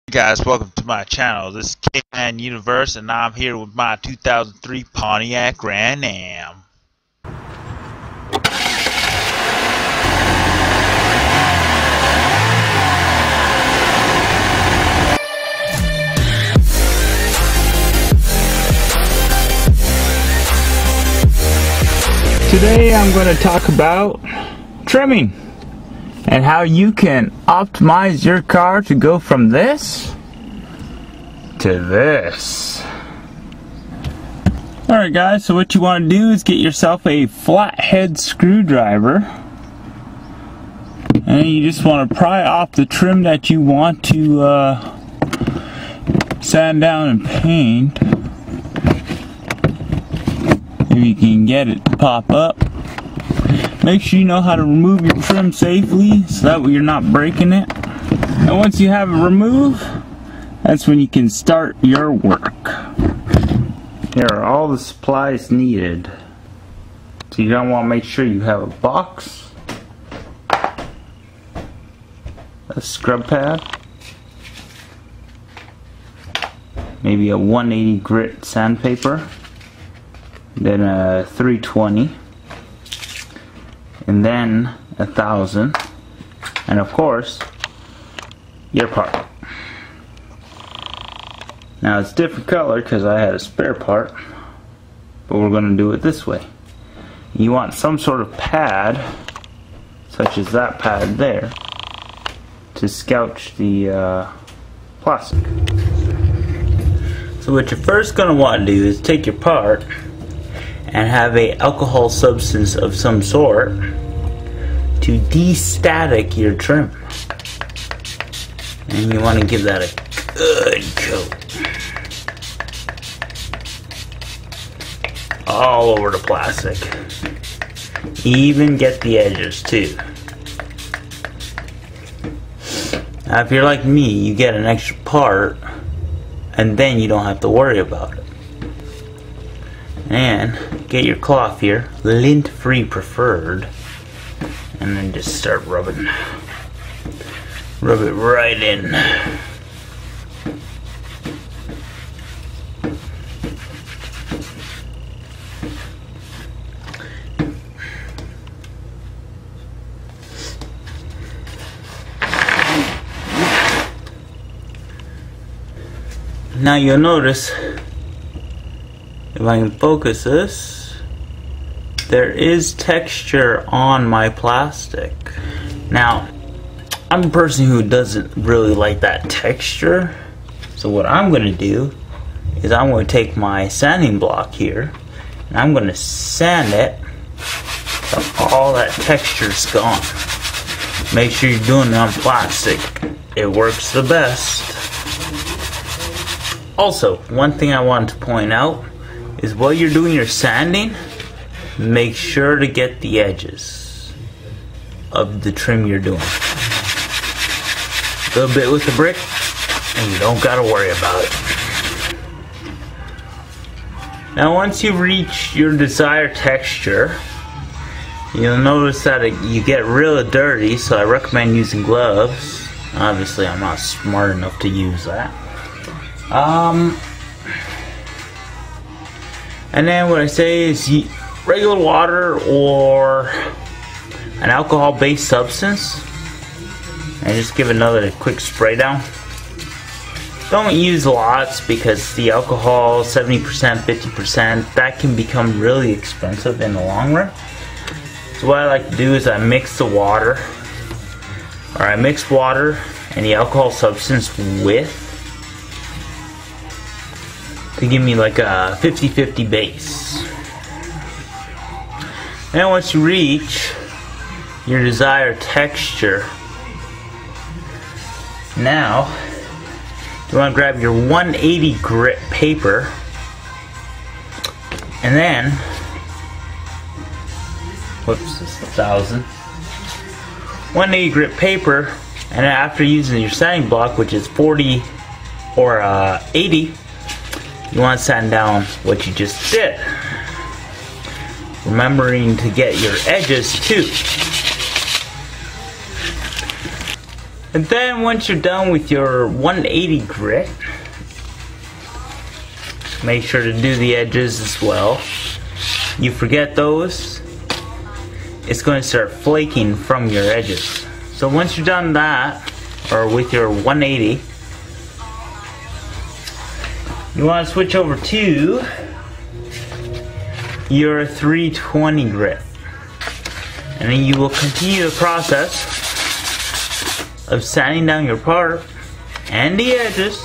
Hey guys, welcome to my channel. This is Kman Universe, and I'm here with my 2003 Pontiac Grand Am. Today I'm going to talk about trimming and how you can optimize your car to go from this to this. Alright guys, so what you want to do is get yourself a flathead screwdriver, and you just want to pry off the trim that you want to sand down and paint. If you can get it to pop up. Make sure you know how to remove your trim safely so that way you're not breaking it. And once you have it removed, that's when you can start your work. Here are all the supplies needed. So you're going to want to make sure you have a box, a scrub pad, maybe a 180 grit sandpaper, then a 320, and then 1000, and of course your part. Now it's different color because I had a spare part, but we're going to do it this way. You want some sort of pad, such as that pad there, to scourge the plastic. So what you're first going to want to do is take your part and have a alcohol substance of some sort to de-static your trim. And you want to give that a good coat all over the plastic. Even get the edges too. Now if you're like me, you get an extra part and then you don't have to worry about it. And get your cloth here, lint free preferred, and then just start rubbing. Rub it right in. Now you'll notice, if I can focus this, there is texture on my plastic. Now, I'm a person who doesn't really like that texture, so what I'm going to do is I'm going to take my sanding block here and I'm going to sand it so all that texture's gone. Make sure you're doing it on plastic. It works the best. Also, one thing I wanted to point out is while you're doing your sanding, make sure to get the edges of the trim you're doing. A little bit with the brick, and you don't gotta worry about it. Now once you reach your desired texture, you'll notice that you get real dirty, so I recommend using gloves. Obviously I'm not smart enough to use that. And then what I say is regular water or an alcohol-based substance, and just give another quick spray down. Don't use lots because the alcohol, 70%, 50%, that can become really expensive in the long run. So what I like to do is I mix the water, or I mix water and the alcohol substance with, to give me like a 50-50 base. And once you reach your desired texture, now you want to grab your 180 grit paper, and then, whoops, this is 1000. 180 grit paper, and after using your sanding block, which is 40 or 80, you want to sand down what you just did. Remembering to get your edges too. And then once you're done with your 180 grit, make sure to do the edges as well. You forget those, it's going to start flaking from your edges. So once you're done that, or with your 180, you want to switch over to your 320 grit. And then you will continue the process of sanding down your part and the edges.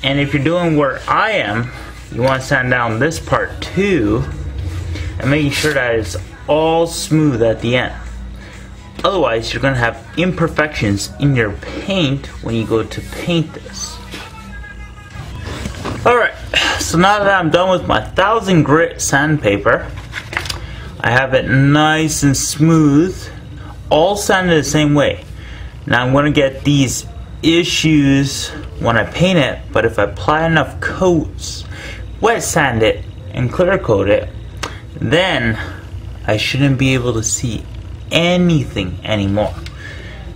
And if you're doing where I am, you want to sand down this part too, and making sure that it's all smooth at the end. Otherwise, you're going to have imperfections in your paint when you go to paint this. Alright, so now that I'm done with my 1000 grit sandpaper, I have it nice and smooth, all sanded the same way. Now I'm going to get these issues when I paint it, but if I apply enough coats, wet sand it, and clear coat it, then I shouldn't be able to see anything anymore.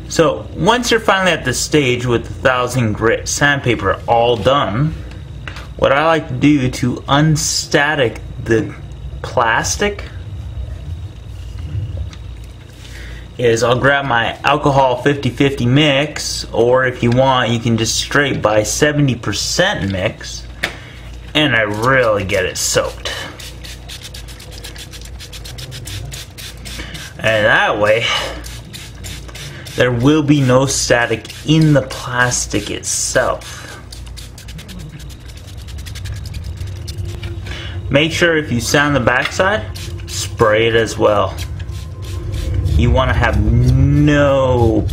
So once you're finally at the stage with the 1000 grit sandpaper all done, what I like to do to unstatic the plastic is I'll grab my alcohol 50-50 mix, or if you want you can just straight buy 70% mix, and I really get it soaked. And that way there will be no static in the plastic itself. Make sure if you sand the backside, spray it as well. You want to have no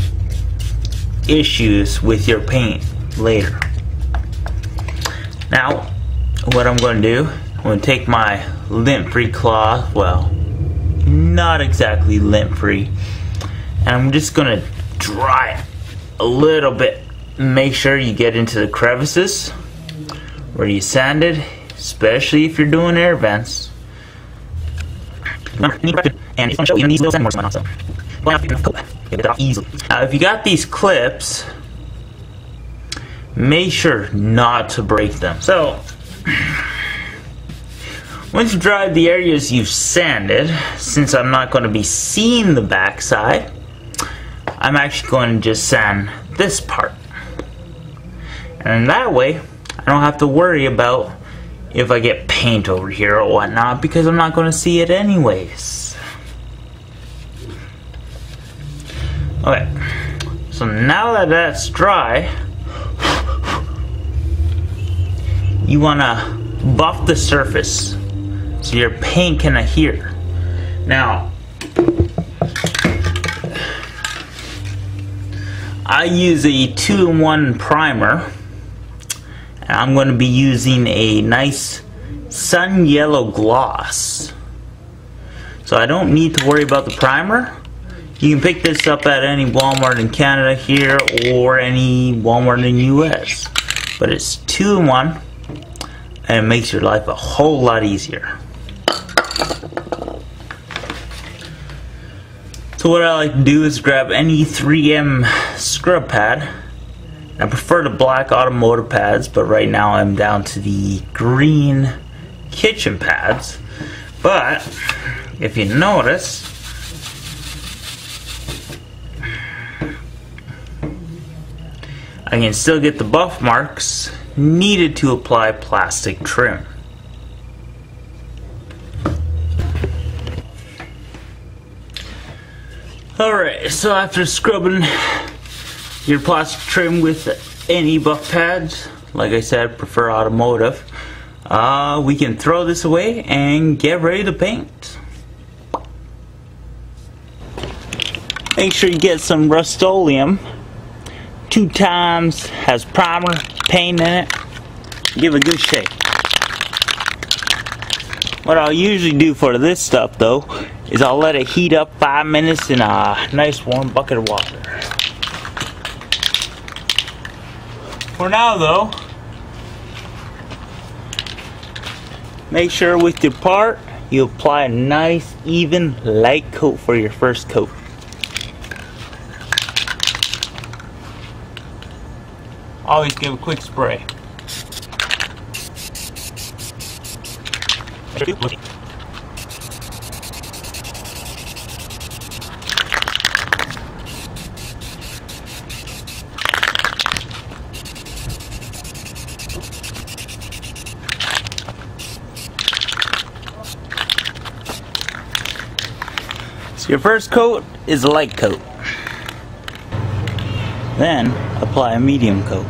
issues with your paint later. Now, what I'm going to do, I'm going to take my lint-free cloth, well, not exactly lint-free, and I'm just going to dry it a little bit. Make sure you get into the crevices where you sanded, especially if you're doing air vents. Remember, you need to and it's going to show you these little sand marks on, so you have to get enough coat. Get it off easily. Now, if you got these clips, make sure not to break them. So, once you've dried the areas you've sanded, since I'm not going to be seeing the backside, I'm actually going to just sand this part. And that way, I don't have to worry about if I get paint over here or whatnot, because I'm not going to see it anyways. Okay, so now that that's dry, you want to buff the surface so your paint can adhere. Now, I use a 2-in-1 primer, and I'm going to be using a nice sun yellow gloss. So I don't need to worry about the primer. You can pick this up at any Walmart in Canada here or any Walmart in the US. But it's 2-in-1 and it makes your life a whole lot easier. So what I like to do is grab any 3M scrub pad. I prefer the black automotive pads, but right now I'm down to the green kitchen pads. But if you notice, I can still get the buff marks needed to apply plastic trim. Alright, so after scrubbing your plastic trim with any buff pads, like I said, prefer automotive, we can throw this away and get ready to paint. Make sure you get some Rust-Oleum. 2 times, has primer, paint in it. Give it a good shake. What I'll usually do for this stuff though is I'll let it heat up 5 minutes in a nice warm bucket of water. For now though, make sure with your part you apply a nice even light coat for your first coat. always give a quick spray. So your first coat is a light coat. Then apply a medium coat.